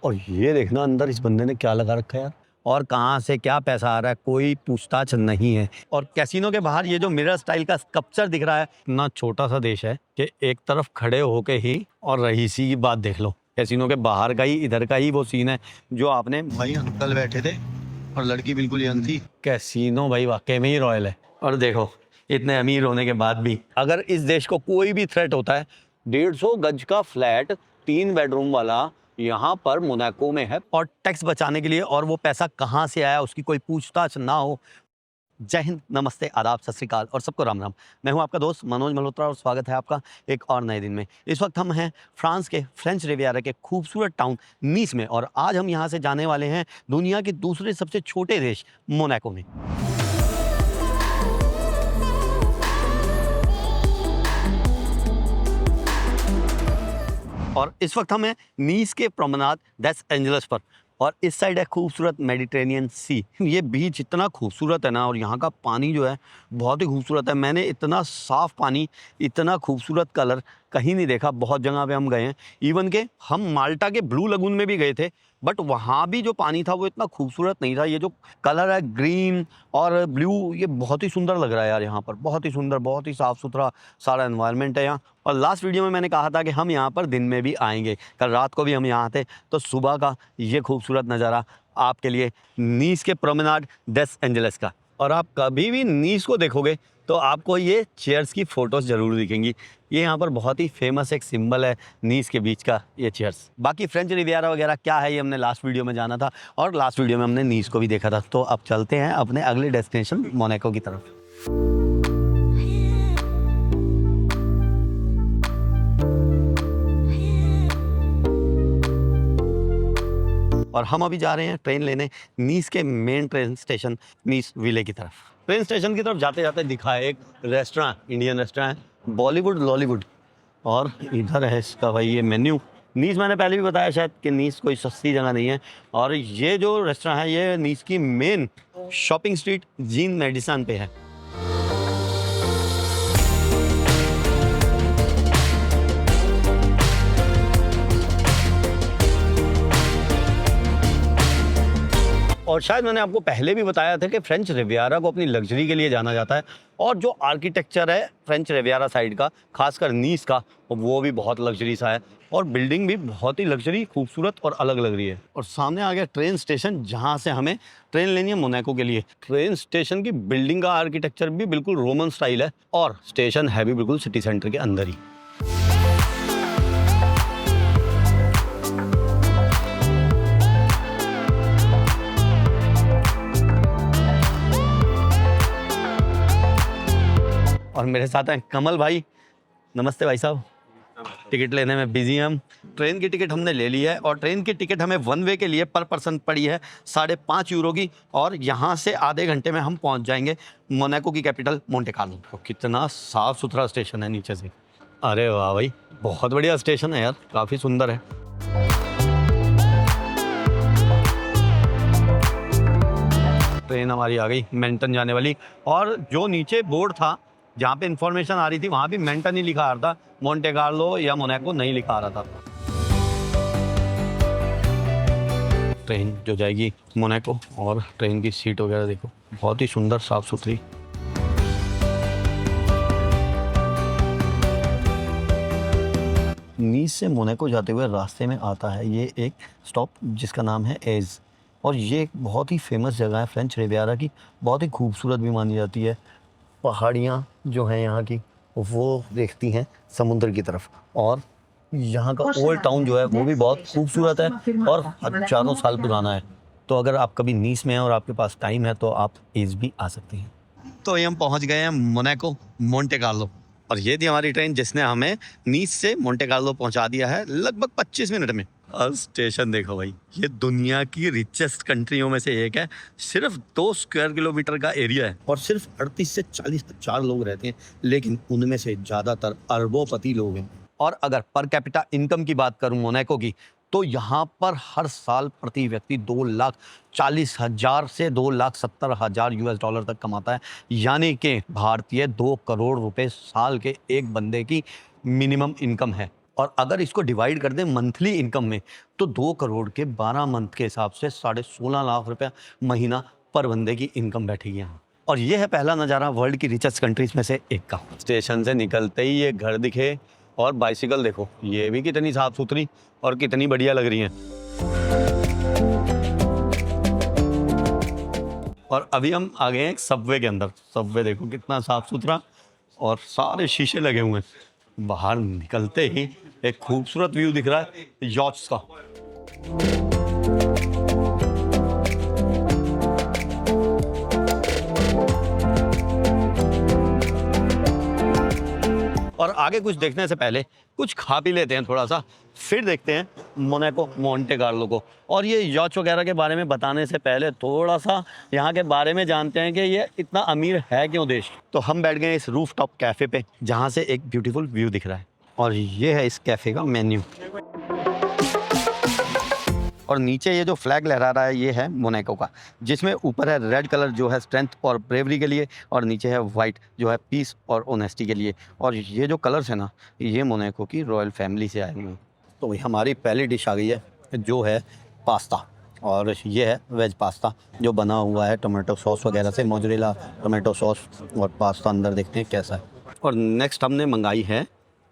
और ये देखना अंदर इस बंदे ने क्या लगा रखा है यार, और कहाँ से क्या पैसा आ रहा है कोई पूछताछ नहीं है। और कैसीनो के बाहर ये जो मिरर स्टाइल का स्कल्पचर दिख रहा है, इतना छोटा सा देश है कि एक तरफ खड़े होके ही और रईसी की बात देख लो। कैसीनो के बाहर का ही इधर का ही वो सीन है जो आपने, भाई अंकल बैठे थे और लड़की बिल्कुल यंग थी। कैसीनो भाई वाकई में ही रॉयल है। और देखो इतने अमीर होने के बाद भी अगर इस देश को कोई भी थ्रेट होता है, 150 गज का फ्लैट 3 बेडरूम वाला यहाँ पर मोनाको में है, और टैक्स बचाने के लिए, और वो पैसा कहाँ से आया उसकी कोई पूछताछ ना हो। जय हिंद, नमस्ते, आदाब, सत श्री अकाल और सबको राम राम। मैं हूं आपका दोस्त मनोज मल्होत्रा और स्वागत है आपका एक और नए दिन में। इस वक्त हम हैं फ्रांस के फ्रेंच रिवियरा के खूबसूरत टाउन नीस में, और आज हम यहाँ से जाने वाले हैं दुनिया के दूसरे सबसे छोटे देश मोनाको में। और इस वक्त हम हैं नीस के प्रोमेनाड डेस एंजेलिस पर, और इस साइड है खूबसूरत मेडिटेरेनियन सी। ये बीच इतना खूबसूरत है ना, और यहाँ का पानी जो है बहुत ही खूबसूरत है। मैंने इतना साफ़ पानी, इतना खूबसूरत कलर कहीं नहीं देखा। बहुत जगह पे हम गए हैं, इवन के हम माल्टा के ब्लू लगून में भी गए थे, बट वहाँ भी जो पानी था वो इतना खूबसूरत नहीं था। ये जो कलर है ग्रीन और ब्लू, ये बहुत ही सुंदर लग रहा है यार। यहाँ पर बहुत ही सुंदर, बहुत ही साफ़ सुथरा सारा एनवायरनमेंट है यहाँ। और लास्ट वीडियो में मैंने कहा था कि हम यहाँ पर दिन में भी आएंगे, कल रात को भी हम यहाँ थे, तो सुबह का ये खूबसूरत नज़ारा आपके लिए नीस के प्रोमेनाड डेस एंजेलिस का। और आप कभी भी नीस को देखोगे तो आपको ये चेयर्स की फ़ोटोज़ ज़रूर दिखेंगी। ये यहाँ पर बहुत ही फेमस एक सिंबल है नीस के बीच का, ये चेयर्स। बाकी फ्रेंच रिवियरा वगैरह क्या है ये हमने लास्ट वीडियो में जाना था, और लास्ट वीडियो में हमने नीस को भी देखा था। तो अब चलते हैं अपने अगले डेस्टिनेशन मोनाको की तरफ। और हम अभी जा रहे हैं ट्रेन लेने नीस के मेन ट्रेन स्टेशन नीस विले की तरफ। ट्रेन स्टेशन की तरफ जाते जाते दिखा है एक restaurant, Indian restaurant, Bollywood Lollywood, और इधर है इसका भाई ये मेन्यू। नीस मैंने पहले भी बताया शायद कि नीस कोई सस्ती जगह नहीं है, और ये जो रेस्टोरेंट है ये नीस की main shopping street Jean Medecin पे है। और शायद मैंने आपको पहले भी बताया था कि फ्रेंच रिवियरा को अपनी लग्जरी के लिए जाना जाता है, और जो आर्किटेक्चर है फ्रेंच रिवियरा साइड का, खासकर नीस का, वो भी बहुत लग्जरी सा है, और बिल्डिंग भी बहुत ही लग्जरी, खूबसूरत और अलग लग रही है। और सामने आ गया ट्रेन स्टेशन जहाँ से हमें ट्रेन लेनी है मोनाको के लिए। ट्रेन स्टेशन की बिल्डिंग का आर्किटेक्चर भी बिल्कुल रोमन स्टाइल है, और स्टेशन है भी बिल्कुल सिटी सेंटर के अंदर ही। और मेरे साथ हैं कमल भाई। नमस्ते भाई साहब। टिकट लेने में बिजी हैं हम। ट्रेन की टिकट हमने ले ली है, और ट्रेन की टिकट हमें वन वे के लिए पर पर्सन पड़ी है 5.5 यूरो की, और यहाँ से आधे घंटे में हम पहुँच जाएंगे मोनाको की कैपिटल मोंटे कार्लो। तो कितना साफ़ सुथरा स्टेशन है नीचे से। अरे वाह भाई, बहुत बढ़िया स्टेशन है यार, काफ़ी सुंदर है। ट्रेन हमारी आ गई मेंटन जाने वाली, और जो नीचे बोर्ड था जहाँ पे इंफॉर्मेशन आ रही थी वहाँ भी मेंटन ही लिखा आ रहा था, मोंटे कार्लो या मोनाको नहीं लिखा आ रहा था। ट्रेन जो जाएगी मोनाको, और ट्रेन की सीट वगैरह देखो, बहुत ही सुंदर साफ सुथरी। नीस से मोनाको जाते हुए रास्ते में आता है ये एक स्टॉप जिसका नाम है एज, और ये एक बहुत ही फेमस जगह है फ्रेंच रिवियरा की, बहुत ही खूबसूरत भी मानी जाती है। पहाड़ियाँ जो हैं यहाँ की वो देखती हैं समुद्र की तरफ, और यहाँ का ओल्ड टाउन जो है वो भी बहुत खूबसूरत है और हजारों साल पुराना है। तो अगर आप कभी नीस में हैं और आपके पास टाइम है तो आप एज भी आ सकते हैं। तो ये हम पहुँच गए हैं मोनाको मोंटे कार्लो, और ये थी हमारी ट्रेन जिसने हमें नीस से मोंटे कार्लो पहुँचा दिया है लगभग 25 मिनट में। और स्टेशन देखो भाई, ये दुनिया की रिचेस्ट कंट्रियों में से एक है। सिर्फ 2 स्क्वायर किलोमीटर का एरिया है, और सिर्फ 38 से 40 हजार लोग रहते हैं, लेकिन उनमें से ज़्यादातर अरबोपति लोग हैं। और अगर पर कैपिटा इनकम की बात करूं मोनाको की, तो यहाँ पर हर साल प्रति व्यक्ति 2,40,000 से 2,70,000 US डॉलर तक कमाता है, यानी कि भारतीय 2 करोड़ रुपए साल के एक बंदे की मिनिमम इनकम है। और अगर इसको डिवाइड कर दें मंथली इनकम में तो 2 करोड़ के 12 मंथ के हिसाब से 16.5 लाख रुपया महीना पर बंदे की इनकम बैठेगी यहाँ। और ये है पहला नज़ारा वर्ल्ड की रिचेस्ट कंट्रीज में से एक का। स्टेशन से निकलते ही ये घर दिखे और बाइसिकल देखो, ये भी कितनी साफ सुथरी और कितनी बढ़िया लग रही है। और अभी हम आ गए हैं सबवे के अंदर। सबवे देखो कितना साफ सुथरा और सारे शीशे लगे हुए हैं। बाहर निकलते ही एक खूबसूरत व्यू दिख रहा है यॉट्स का। और आगे कुछ देखने से पहले कुछ खा पी लेते हैं थोड़ा सा, फिर देखते हैं मोनाको मोंटे कार्लो को। और ये यॉच वगैरह के बारे में बताने से पहले थोड़ा सा यहाँ के बारे में जानते हैं कि ये इतना अमीर है क्यों देश। तो हम बैठ गए इस रूफ टॉप कैफ़े पे जहाँ से एक ब्यूटीफुल व्यू दिख रहा है। और ये है इस कैफ़े का मेन्यू। और नीचे ये जो फ्लैग लहरा रहा है ये है मोनाको का, जिसमें ऊपर है रेड कलर जो है स्ट्रेंथ और ब्रेवरी के लिए, और नीचे है वाइट जो है पीस और ऑनेस्टी के लिए। और ये जो कलर्स है ना, ये मोनाको की रॉयल फैमिली से आए हुए हैं। तो हमारी पहली डिश आ गई है जो है पास्ता। और ये है वेज पास्ता जो बना हुआ है टोमेटो सॉस वगैरह से, मोज़रेला टोमेटो सॉस और पास्ता अंदर देखते हैं कैसा है। और नेक्स्ट हमने मंगाई है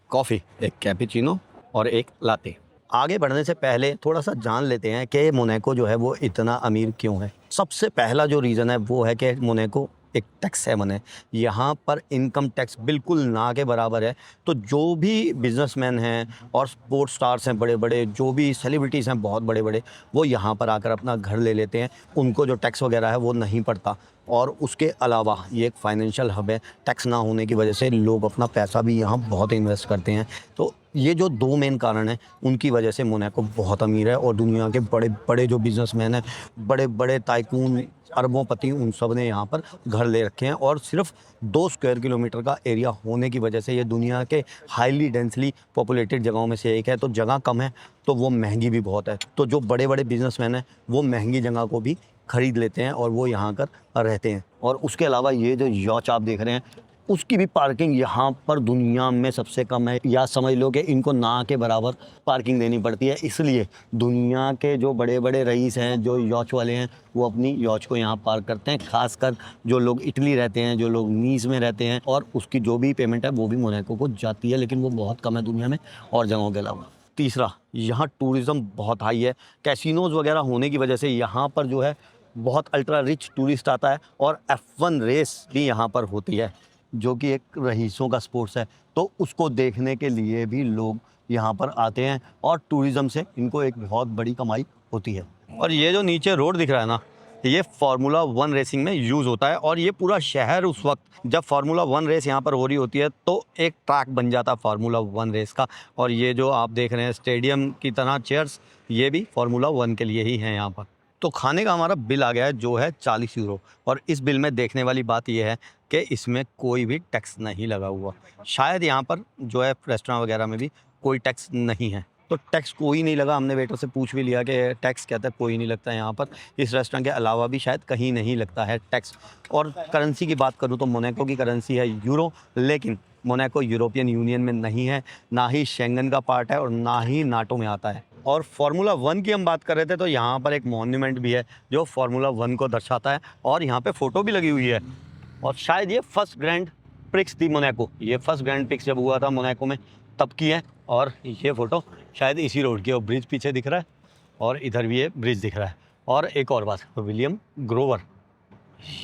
कॉफ़ी, एक कैपुचिनो और एक लाते। आगे बढ़ने से पहले थोड़ा सा जान लेते हैं कि मोनाको जो है वो इतना अमीर क्यों है। सबसे पहला जो रीज़न है वो है कि मोनाको एक टैक्स हेवन है। यहाँ पर इनकम टैक्स बिल्कुल ना के बराबर है। तो जो भी बिजनेसमैन हैं और स्पोर्ट्स स्टार्स हैं बड़े बड़े, जो भी सेलिब्रिटीज़ हैं बहुत बड़े बड़े, वो यहाँ पर आकर अपना घर ले लेते हैं। उनको जो टैक्स वगैरह है वो नहीं पड़ता। और उसके अलावा ये एक फाइनेंशियल हब है। टैक्स ना होने की वजह से लोग अपना पैसा भी यहाँ बहुत इन्वेस्ट करते हैं। तो ये जो 2 मेन कारण हैं उनकी वजह से मोनाको बहुत अमीर है। और दुनिया के बड़े बड़े जो बिजनेसमैन हैं, बड़े बड़े टाइकून, अरबोंपति, उन सब ने यहाँ पर घर ले रखे हैं। और सिर्फ 2 स्क्वायर किलोमीटर का एरिया होने की वजह से ये दुनिया के हाईली डेंसली पॉपुलेटेड जगहों में से एक है। तो जगह कम है तो वो महंगी भी बहुत है। तो जो बड़े बड़े बिजनेसमैन हैं वो महंगी जगह को भी खरीद लेते हैं और वो यहाँ कर रहते हैं। और उसके अलावा ये जो यॉच आप देख रहे हैं उसकी भी पार्किंग यहाँ पर दुनिया में सबसे कम है। या समझ लो कि इनको ना के बराबर पार्किंग देनी पड़ती है। इसलिए दुनिया के जो बड़े बड़े रईस हैं, जो यॉच वाले हैं, वो अपनी यॉच को यहाँ पार्क करते हैं। खासकर जो लोग इटली रहते हैं, जो लोग नीस में रहते हैं, और उसकी जो भी पेमेंट है वो भी मोनाको को जाती है, लेकिन वो बहुत कम है दुनिया में और जगहों के अलावा। तीसरा, यहाँ टूरिज़्म बहुत हाई है। कैसीनोज़ वगैरह होने की वजह से यहाँ पर जो है बहुत अल्ट्रा रिच टूरिस्ट आता है। और F1 रेस भी यहाँ पर होती है जो कि एक रईसों का स्पोर्ट्स है। तो उसको देखने के लिए भी लोग यहाँ पर आते हैं और टूरिज़्म से इनको एक बहुत बड़ी कमाई होती है। और ये जो नीचे रोड दिख रहा है ना, ये फार्मूला 1 रेसिंग में यूज़ होता है। और ये पूरा शहर उस वक्त जब फार्मूला 1 रेस यहाँ पर हो रही होती है तो एक ट्रैक बन जाता है फार्मूला 1 रेस का। और ये जो आप देख रहे हैं स्टेडियम की तरह चेयर्स, ये भी फार्मूला 1 के लिए ही हैं यहाँ पर। तो खाने का हमारा बिल आ गया है जो है 40 यूरो। और इस बिल में देखने वाली बात यह है कि इसमें कोई भी टैक्स नहीं लगा हुआ। शायद यहाँ पर जो है रेस्टोरेंट वगैरह में भी कोई टैक्स नहीं है। तो टैक्स कोई नहीं लगा। हमने वेटर से पूछ भी लिया कि टैक्स कहता है कोई नहीं लगता यहाँ पर। इस रेस्टोरेंट के अलावा भी शायद कहीं नहीं लगता है टैक्स। और करेंसी की बात करूँ तो मोनाको की करेंसी है यूरो, लेकिन मोनाको यूरोपियन यूनियन में नहीं है, ना ही शेंगन का पार्ट है और ना ही नाटो में आता है। और फार्मूला 1 की हम बात कर रहे थे तो यहाँ पर एक मॉन्यूमेंट भी है जो फार्मूला 1 को दर्शाता है। और यहाँ पे फ़ोटो भी लगी हुई है। और शायद ये फर्स्ट ग्रैंड प्रिक्स थी मोनाको। ये फर्स्ट ग्रैंड प्रिक्स जब हुआ था मोनाको में तब की है। और ये फ़ोटो शायद इसी रोड की। और ब्रिज पीछे दिख रहा है और इधर भी ये ब्रिज दिख रहा है। और एक और बात, विलियम ग्रोवर,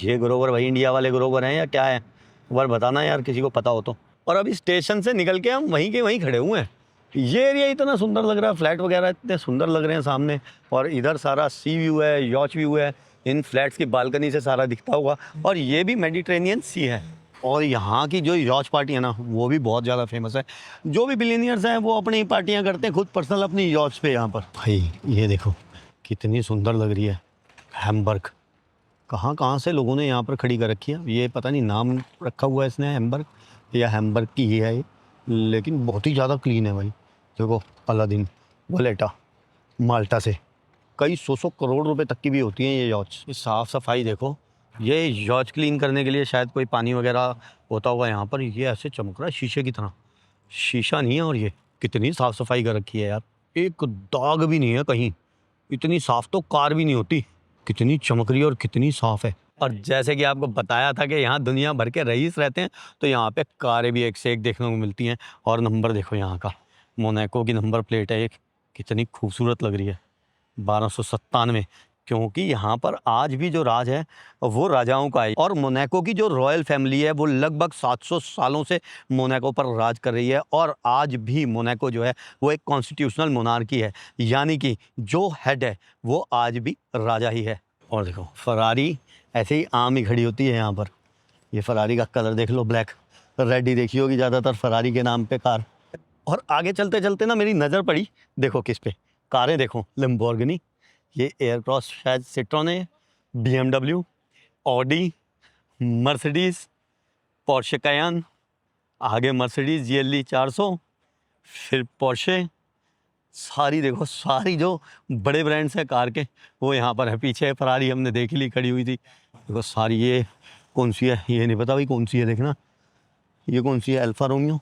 ये ग्रोवर भाई इंडिया वाले ग्रोवर हैं या क्या है, एक बार बताना यार किसी को पता हो तो। और अभी स्टेशन से निकल के हम वहीं के वहीं खड़े हुए हैं। ये एरिया इतना सुंदर लग रहा है, फ्लैट वगैरह इतने सुंदर लग रहे हैं सामने। और इधर सारा सी व्यू है, यॉच व्यू है, इन फ्लैट्स की बालकनी से सारा दिखता होगा। और ये भी मेडिटेरेनियन सी है। और यहाँ की जो यॉच पार्टी है ना वो भी बहुत ज़्यादा फेमस है। जो भी बिलियनियर्स हैं वो अपनी पार्टियाँ करते हैं खुद पर्सनल अपनी यॉच पे यहाँ पर। भाई ये देखो कितनी सुंदर लग रही है। हैम्बर्ग, कहाँ कहाँ से लोगों ने यहाँ पर खड़ी कर रखी है। ये पता नहीं नाम रखा हुआ है इसने हैम्बर्ग या हैम्बर्ग की ही है ये, लेकिन बहुत ही ज़्यादा क्लीन है भाई। देखो अलादीन, वलेटा, माल्टा से कई सौ करोड़ रुपए तक की भी होती हैं ये यॉच। ये साफ़ सफाई देखो। ये यॉच क्लीन करने के लिए शायद कोई पानी वगैरह होता होगा यहाँ पर। ये ऐसे चमक रहा है शीशे की तरह। शीशा नहीं है और ये कितनी साफ सफाई कर रखी है यार, एक दाग भी नहीं है कहीं। इतनी साफ तो कार भी नहीं होती, कितनी चमक रही है और कितनी साफ है। और जैसे कि आपको बताया था कि यहाँ दुनिया भर के रईस रहते हैं, तो यहाँ पे कारें भी एक से एक देखने को मिलती हैं। और नंबर देखो यहाँ का, मोनाको की नंबर प्लेट है एक, कितनी खूबसूरत लग रही है, 1297। क्योंकि यहाँ पर आज भी जो राज है वो राजाओं का है। और मोनाको की जो रॉयल फैमिली है वो लगभग 700 सालों से मोनाको पर राज कर रही है। और आज भी मोनाको जो है वो एक कॉन्स्टिट्यूशनल मोनार्की है, यानी कि जो हेड है वो आज भी राजा ही है। और देखो फरारी ऐसे ही आम ही खड़ी होती है यहाँ पर। ये फरारी का कलर देख लो, ब्लैक, रेड ही देखी होगी ज़्यादातर फरारी के नाम पे कार। और आगे चलते चलते ना मेरी नज़र पड़ी, देखो किस पे, कारें देखो, लैम्बोर्गिनी, ये एयरक्रॉस शायद सिट्रॉन है, BMW, ऑडी, मर्सिडीज़, पोर्शे कायन, आगे मर्सिडीज़ GLE 400, फिर पोर्शे, सारी देखो, सारी जो बड़े ब्रांड्स हैं कार के वो यहाँ पर है। पीछे फरारी हमने देख ली खड़ी हुई थी, देखो सारी। ये कौन सी है ये नहीं पता भाई, कौन सी है देखना, ये कौन सी है, अल्फा रोमियो।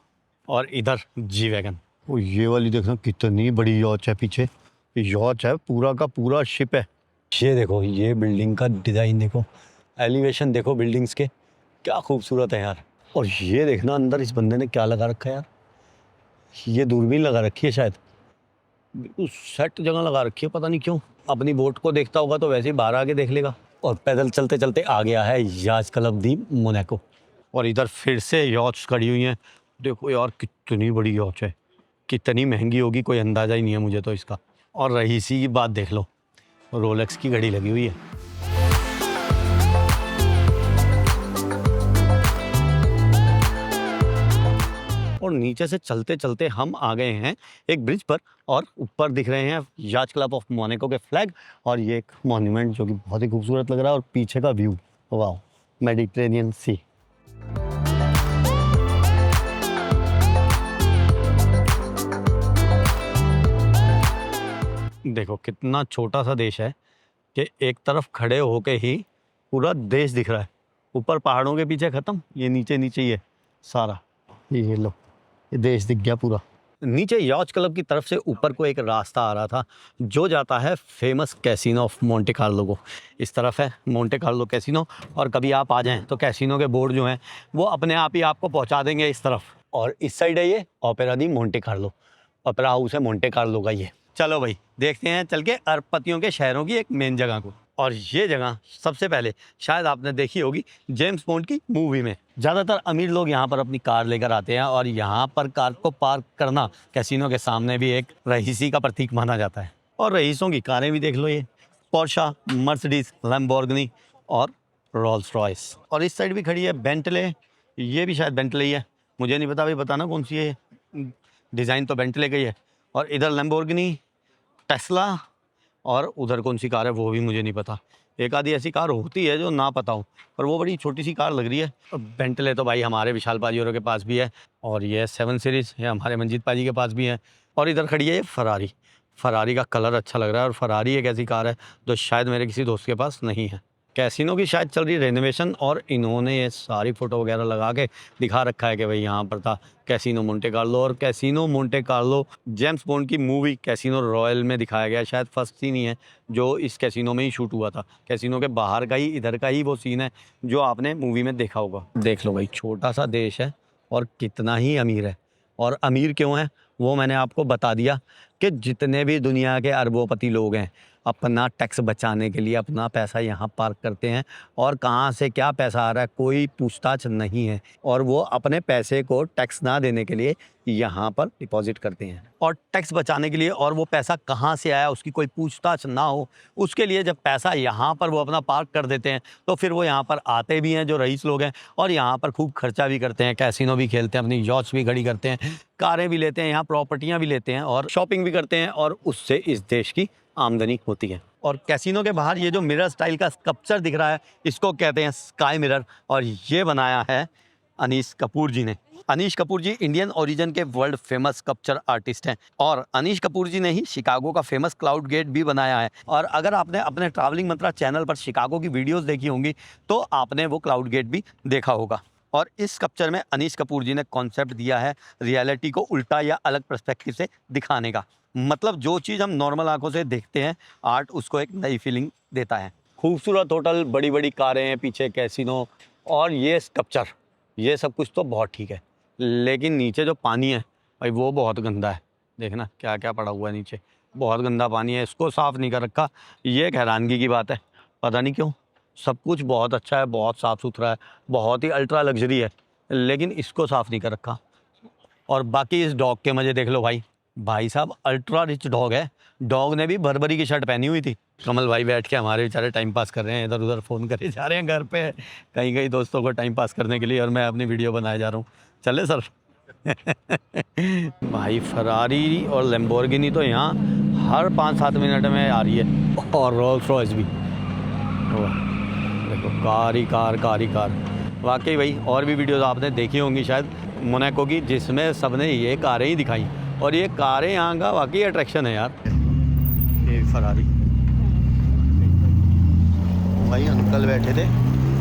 और इधर जी वैगन, वो ये वाली देखना कितनी बड़ी यॉच है पीछे, यॉच है पूरा का पूरा शिप है। ये देखो, ये बिल्डिंग का डिज़ाइन देखो, एलिवेशन देखो बिल्डिंग्स के, क्या खूबसूरत है यार। और ये देखना अंदर इस बंदे ने क्या लगा रखा है यार, ये दूरबीन लगा रखी है शायद, बिल्कुल सेट जगह लगा रखी है, पता नहीं क्यों। अपनी बोट को देखता होगा तो वैसे ही बाहर आके देख लेगा। और पैदल चलते चलते आ गया है याच क्लब दी मोनाको। और इधर फिर से यॉच खड़ी हुई हैं, देखो यार कितनी बड़ी यॉच है, कितनी महंगी होगी कोई अंदाज़ा ही नहीं है मुझे तो इसका। और रही सी की बात देख लो, रोलेक्स की घड़ी लगी हुई है। और नीचे से चलते चलते हम आ गए हैं एक ब्रिज पर, और ऊपर दिख रहे हैं याच क्लब ऑफ मोनाको के फ्लैग, और ये एक मॉन्यूमेंट जो कि बहुत ही खूबसूरत लग रहा है। और पीछे का व्यू, वाह, मेडिटेरेनियन सी। देखो कितना छोटा सा देश है कि एक तरफ खड़े होके ही पूरा देश दिख रहा है। ऊपर पहाड़ों के पीछे ख़त्म, ये नीचे नीचे ही है सारा, ये लो, ये देश दिख गया पूरा। नीचे यॉच क्लब की तरफ से ऊपर को एक रास्ता आ रहा था जो जाता है famous casino of Monte Carlo को। इस तरफ है मोंटे कार्लो कैसीनो, और कभी आप आ जाएं तो कैसीनो के बोर्ड जो हैं वो अपने आप ही आपको पहुंचा देंगे इस तरफ। और इस साइड है ये ओपेरा दी मोंटे कार्लो, ओपेरा हाउस है मोंटे कार्लो का ये। चलो भाई देखते हैं चल के अरबपतियों के शहरों की एक मेन जगह को। और ये जगह सबसे पहले शायद आपने देखी होगी जेम्स बॉन्ड की मूवी में। ज़्यादातर अमीर लोग यहाँ पर अपनी कार लेकर आते हैं, और यहाँ पर कार को पार्क करना कैसीनो के सामने भी एक रईसी का प्रतीक माना जाता है। और रईसों की कारें भी देख लो, ये पोर्शा, मर्सिडीज, लैम्बोर्गिनी और रोल्स रॉयस। और इस साइड भी खड़ी है बेंटले, ये भी शायद बेंटले ही है, मुझे नहीं पता भाई, बताना कौन सी है, डिज़ाइन तो बेंटले का ही है। और इधर लैम्बोर्गिनी, टेस्ला, और उधर कौन सी कार है वो भी मुझे नहीं पता। एक आधी ऐसी कार होती है जो ना पता हो, पर वो बड़ी छोटी सी कार लग रही है। बेंटले तो भाई हमारे विशाल पाजी औरों के पास भी है, और ये 7 सीरीज़ ये हमारे मंजीत पाजी के पास भी है। और इधर खड़ी है ये फरारी, फरारी का कलर अच्छा लग रहा है। और फरारी एक ऐसी कार है जो शायद मेरे किसी दोस्त के पास नहीं है। कैसीनो की शायद चल रही रेनोवेशन, और इन्होंने ये सारी फ़ोटो वगैरह लगा के दिखा रखा है कि भाई यहाँ पर था कैसीनो मोंटे कार्लो। और casino Monte Carlo James bond की मूवी कैसीनो रॉयल में दिखाया गया, शायद फर्स्ट सीन ही है जो इस कैसीनो में ही शूट हुआ था। कैसीनो के बाहर का ही, इधर का ही वो सीन है जो आपने मूवी में देखा होगा। देख लो भाई, छोटा सा देश है और कितना ही अमीर है। और अमीर क्यों है वो मैंने आपको बता दिया कि जितने भी दुनिया के अरबोपति लोग हैं अपना टैक्स बचाने के लिए अपना पैसा यहाँ पार्क करते हैं, और कहाँ से क्या पैसा आ रहा है कोई पूछताछ नहीं है। और वो अपने पैसे को टैक्स ना देने के लिए यहाँ पर डिपॉजिट करते हैं, और टैक्स बचाने के लिए, और वो पैसा कहाँ से आया उसकी कोई पूछताछ ना हो उसके लिए जब पैसा यहाँ पर वो अपना पार्क कर देते हैं तो फिर वो यहाँ पर आते भी हैं जो रईस लोग हैं, और यहाँ पर खूब खर्चा भी करते हैं, कैसीनो भी खेलते हैं, अपनी यॉच भी खड़ी करते हैं, कारें भी लेते हैं, यहाँ प्रॉपर्टियाँ भी लेते हैं, और शॉपिंग भी करते हैं, और उससे इस देश की आमदनी होती है। और कैसीनो के बाहर ये जो मिरर स्टाइल का स्कल्पचर दिख रहा है इसको कहते हैं स्काई मिरर, और ये बनाया है अनीश कपूर जी ने। अनीश कपूर जी इंडियन ओरिजिन के वर्ल्ड फेमस स्कल्पचर आर्टिस्ट हैं, और अनीश कपूर जी ने ही शिकागो का फेमस क्लाउड गेट भी बनाया है। और अगर आपने अपने ट्रैवलिंग मंत्रा चैनल पर शिकागो की वीडियोस देखी होंगी तो आपने वो क्लाउड गेट भी देखा होगा। और इस स्कल्पचर में अनीश कपूर जी ने कॉन्सेप्ट दिया है रियलिटी को उल्टा या अलग पर्सपेक्टिव से दिखाने का। मतलब जो चीज़ हम नॉर्मल आंखों से देखते हैं, आर्ट उसको एक नई फीलिंग देता है। खूबसूरत होटल, बड़ी बड़ी कारें हैं, पीछे कैसीनो और ये स्कल्पचर, ये सब कुछ तो बहुत ठीक है, लेकिन नीचे जो पानी है भाई वो बहुत गंदा है। देखना क्या क्या पड़ा हुआ है नीचे, बहुत गंदा पानी है, इसको साफ़ नहीं कर रखा। ये एक हैरानगी की बात है, पता नहीं क्यों। सब कुछ बहुत अच्छा है, बहुत साफ़ सुथरा है, बहुत ही अल्ट्रा लग्जरी है, लेकिन इसको साफ़ नहीं कर रखा। और बाकी इस डॉग के मज़े देख लो भाई। भाई साहब अल्ट्रा रिच डॉग है, डॉग ने भी भरभरी की शर्ट पहनी हुई थी। कमल भाई बैठ के हमारे बेचारे टाइम पास कर रहे हैं, इधर उधर फ़ोन करे जा रहे हैं घर पे कहीं कहीं दोस्तों को टाइम पास करने के लिए, और मैं अपनी वीडियो बनाए जा रहा हूँ। चले सर। भाई फरारी और लैम्बोर्गिनी तो यहाँ हर 5-7 मिनट में आ रही है, और रोल्स रॉयस भी। वाह, देखो कार ही कार, कार ही कार। वाकई भाई और भी वीडियोस आपने देखी होंगी शायद मोनाको की, जिसमें सबने ये कारें ही दिखाई, और ये कारें यहाँ का वाकई अट्रैक्शन है यार। ये फरारी भाई, अंकल बैठे थे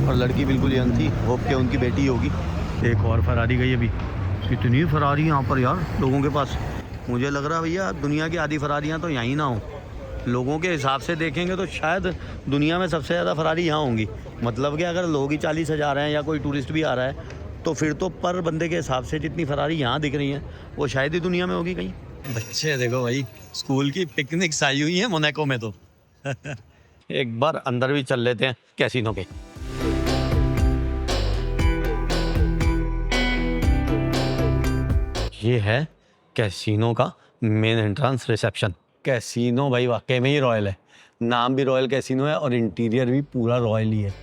और लड़की बिल्कुल यंग थी, होप के उनकी बेटी होगी। एक और फरारी गई अभी। कितनी फरारी यहाँ पर यार लोगों के पास। मुझे लग रहा है भैया दुनिया की आधी फरारियाँ तो यहीं ना हो। लोगों के हिसाब से देखेंगे तो शायद दुनिया में सबसे ज़्यादा फरारी यहाँ होंगी। मतलब कि अगर लोग ही 40,000 हैं या कोई टूरिस्ट भी आ रहा है, तो फिर तो पर बंदे के हिसाब से जितनी फरारी यहाँ दिख रही हैं वो शायद ही दुनिया में होगी कहीं। बच्चे देखो भाई, स्कूल की पिकनिक्स आई हुई हैं मोनाको में तो। एक बार अंदर भी चल लेते हैं कैसीनो के। ये है कैसीनो का मेन एंट्रेंस रिसेप्शन। कैसीनो भाई वाकई में ही रॉयल है, नाम भी रॉयल कैसीनो है और इंटीरियर भी पूरा रॉयल ही है।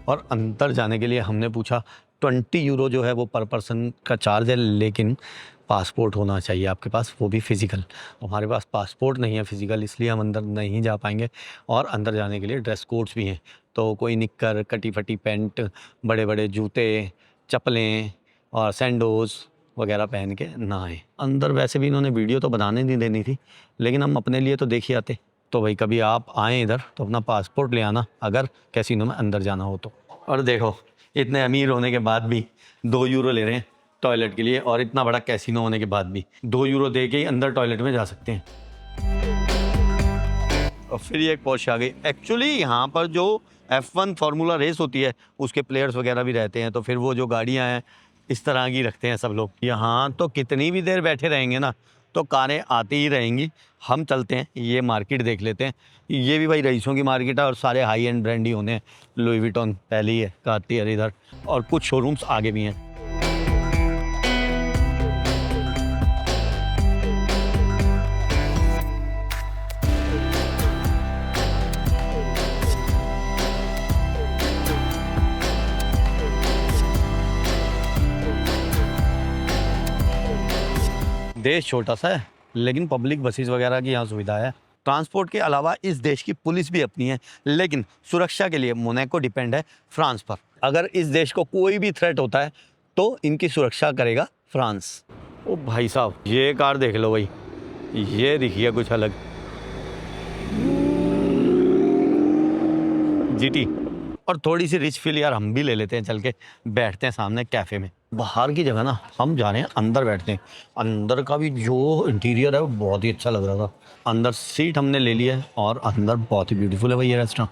और अंदर जाने के लिए हमने पूछा 20 यूरो जो है वो पर पर्सन का चार्ज है, लेकिन पासपोर्ट होना चाहिए आपके पास, वो भी फिज़िकल। हमारे पास पासपोर्ट नहीं है फिज़िकल, इसलिए हम अंदर नहीं जा पाएंगे। और अंदर जाने के लिए ड्रेस कोड्स भी हैं, तो कोई निक्कर, कटी फटी पैंट, बड़े बड़े जूते, चप्पलें और सैंडोज वगैरह पहन के ना आए अंदर। वैसे भी इन्होंने वीडियो तो बनाने नहीं देनी थी, लेकिन हम अपने लिए तो देख ही आते। तो भाई कभी आप आएँ इधर तो अपना पासपोर्ट ले आना अगर कैसीनो में अंदर जाना हो तो। और देखो इतने अमीर होने के बाद भी 2 यूरो ले रहे हैं टॉयलेट के लिए, और इतना बड़ा कैसीनो होने के बाद भी 2 यूरो दे के ही अंदर टॉयलेट में जा सकते हैं। और फिर ये एक पॉश आ गई। एक्चुअली यहाँ पर जो F1 फार्मूला रेस होती है उसके प्लेयर्स वगैरह भी रहते हैं, तो फिर वो जो गाड़ियाँ हैं इस तरह की रखते हैं सब लोग। यहाँ तो कितनी भी देर बैठे रहेंगे ना तो कारें आती ही रहेंगी। हम चलते हैं, ये मार्केट देख लेते हैं। ये भी भाई रईसों की मार्केट है और सारे हाई एंड ब्रांड ही होने हैं। लुई विटॉन पहले ही है, कार्टियर इधर, और कुछ शोरूम्स आगे भी हैं। देश छोटा सा है, लेकिन पब्लिक बसेस वगैरह की यहाँ सुविधा है। ट्रांसपोर्ट के अलावा इस देश की पुलिस भी अपनी है, लेकिन सुरक्षा के लिए मोनाको डिपेंड है फ्रांस पर। अगर इस देश को कोई भी थ्रेट होता है तो इनकी सुरक्षा करेगा फ्रांस। ओ भाई साहब, ये कार देख लो भाई, ये दिखिए कुछ अलग। जीटी। और थोड़ी सी रिच फील यार हम भी ले लेते हैं, चल के बैठते हैं सामने कैफ़े में। बाहर की जगह ना, हम जा रहे हैं अंदर बैठते हैं। अंदर का भी जो इंटीरियर है वो बहुत ही अच्छा लग रहा था। अंदर सीट हमने ले ली है और अंदर बहुत ही ब्यूटीफुल है भाई ये रेस्टोरेंट।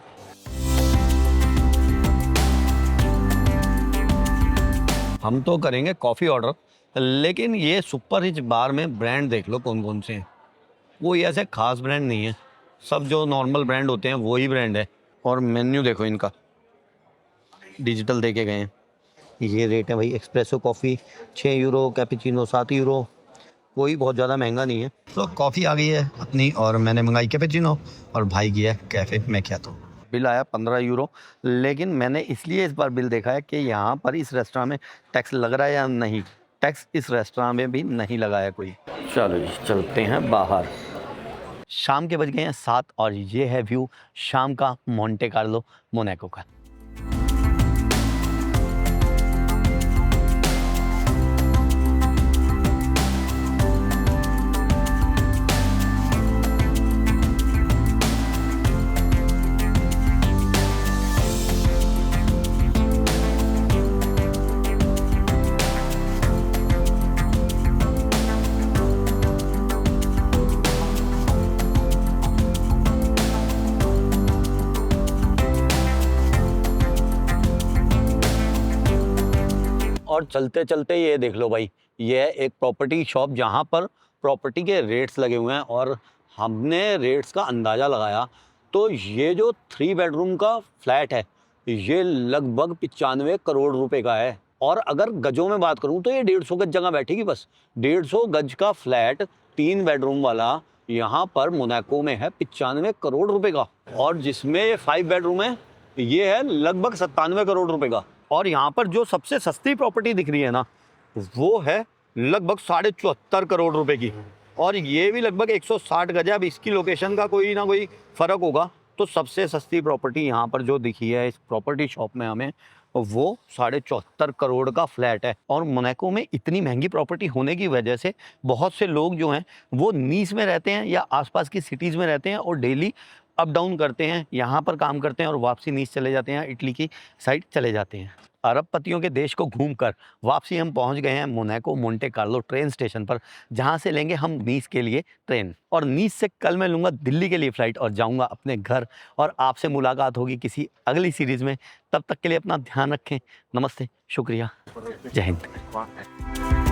हम तो करेंगे कॉफ़ी ऑर्डर, लेकिन ये सुपर रिच बार में ब्रांड देख लो कौन कौन से हैं। कोई ऐसे खास ब्रांड नहीं है, सब जो नॉर्मल ब्रांड होते हैं वो ही ब्रांड है। और मेन्यू देखो इनका, डिजिटल देके गए हैं। ये रेट है भाई, espresso coffee 6 euro, cappuccino 7 euro, कोई बहुत ज़्यादा महंगा नहीं है। तो कॉफ़ी आ गई है अपनी और मैंने मंगाई कैपेचिनो, और भाई गया कैफ़े में क्या तो बिल आया 15 यूरो। लेकिन मैंने इसलिए इस बार बिल देखा है कि यहाँ पर इस रेस्टोरेंट में टैक्स लग रहा है या नहीं। टैक्स इस रेस्टोरेंट में भी नहीं लगाया कोई। चलो जी चलते हैं बाहर। शाम के बज गए हैं 7 और ये है व्यू शाम का मोंटे कार्लो मोनाको का। और चलते चलते ये देख लो भाई, ये है एक प्रॉपर्टी शॉप जहाँ पर प्रॉपर्टी के रेट्स लगे हुए हैं और हमने रेट्स का अंदाज़ा लगाया तो ये जो 3 बेडरूम का फ्लैट है ये लगभग 95 करोड़ रुपए का है। और अगर गजों में बात करूं तो ये 150 गज जगह बैठेगी बस। 150 गज का फ्लैट 3 बेडरूम वाला यहाँ पर मोनाको में है 95 करोड़ रुपए का। और जिसमें ये 5 बेडरूम है ये है लगभग 97 करोड़ रुपए का। और यहाँ पर जो सबसे सस्ती प्रॉपर्टी दिख रही है ना वो है लगभग 74.5 करोड़ रुपए की। और ये भी लगभग 160 गज है। अब इसकी लोकेशन का कोई ना कोई फ़र्क होगा। तो सबसे सस्ती प्रॉपर्टी यहाँ पर जो दिखी है इस प्रॉपर्टी शॉप में हमें वो 74.5 करोड़ का फ्लैट है। और मोनाको में इतनी महंगी प्रॉपर्टी होने की वजह से बहुत से लोग जो हैं वो नीस में रहते हैं या आसपास की सिटीज़ में रहते हैं और डेली अप डाउन करते हैं, यहाँ पर काम करते हैं और वापसी नीस चले जाते हैं, इटली की साइड चले जाते हैं। अरबपतियों के देश को घूमकर वापसी हम पहुंच गए हैं Monaco Monte Carlo train station पर, जहां से लेंगे हम नीस के लिए ट्रेन। और नीस से कल मैं लूँगा दिल्ली के लिए फ़्लाइट और जाऊंगा अपने घर। और आपसे मुलाकात होगी किसी अगली सीरीज़ में। तब तक के लिए अपना ध्यान रखें। नमस्ते, शुक्रिया, जय हिंद।